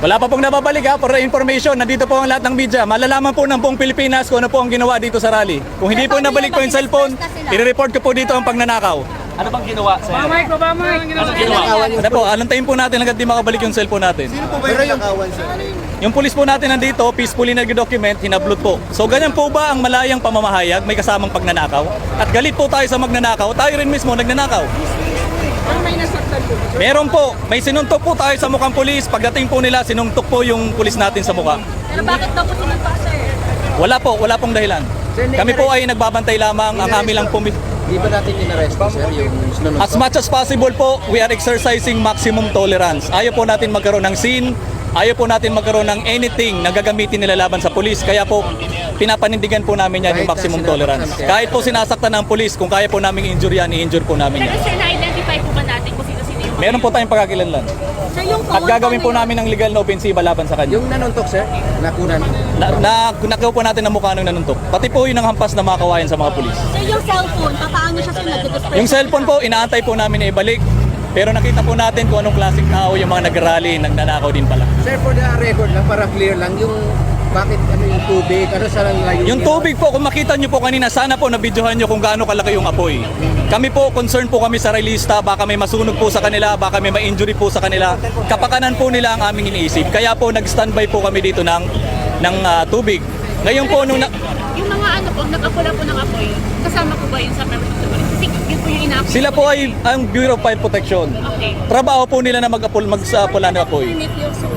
Wala pa pong nababalik ha, for information, nandito po ang lahat ng media. Malalaman po ng buong Pilipinas kung ano po ang ginawa dito sa rally. Kung hindi po nabalik po yung cellphone, i-report ko po dito ang pagnanakaw. Ano bang ginawa sa'yo? Anong ginawa? Ano po, antayin po natin hanggang di makabalik yung cellphone natin. Sino po ba yung nakawan, sir? Yung pulis po natin nandito, peacefully nag-document, hinablot po. So ganyan po ba ang malayang pamamahayag, may kasamang pagnanakaw? At galit po tayo sa magnanakaw, tayo rin mismo nagnanakaw. May nasaktan po. Meron po, may sinuntok po tayo sa mukhang pulis. Pagdating po nila, sinuntok po yung pulis natin sa mukha. Pero bakit daw po sinuntok, sir? Wala pong dahilan. Kami po ay nagbabantay lamang, ang kami lang po. Di ba natin inaresto, sir, yung sinunod? As much as possible po, we are exercising maximum tolerance. Ayaw po natin magkaroon ng scene, ayaw po natin magkaroon ng anything na gagamitin nila laban sa pulis. Kaya po, pinapanindigan po namin yan yung maximum tolerance. Kahit po sinasaktan ng pulis, kung kaya po namin i-injure yan, i-injure po namin Pero yan. sir, na-identify po ba natin kung sino-sino yung... Meron po tayong pagkakilanlan. Sir, yung At gagawin po namin ng legal na ofensiba laban sa kanya. Yung nanuntok, sir, nakunan. Nakuha po natin ang mukha ng nanuntok. Pati po yun ang hampas na mga kawayan sa mga pulis. Sir, yung cellphone, paano siya sir nag-display? Yung cellphone po, inaantay po namin na ibalik. Pero nakita po natin kung anong klaseng tao yung mga nag-rally, nagnanakaw din pala. Sir, for the record lang, para clear lang, yung bakit ano yung tubig, ano sa layo? Yung tubig po, kung makita nyo po kanina, sana po nabidyohan nyo kung gaano kalaki yung apoy. Kami po, concerned po kami sa rallyista, baka may masunog po sa kanila, baka may ma-injury po sa kanila. Kapakanan po nila ang aming iniisip. Kaya po, nag-standby po kami dito ng tubig. Ngayon po, nung Yung mga ano po, nakapula po ng apoy, kasama po ba yun sa permission to police? Kasi yun po yung ina-apply. sila po ay ang Bureau of Fire Protection. Okay. Trabaho po nila na mag-apula ng apoy. Permit yung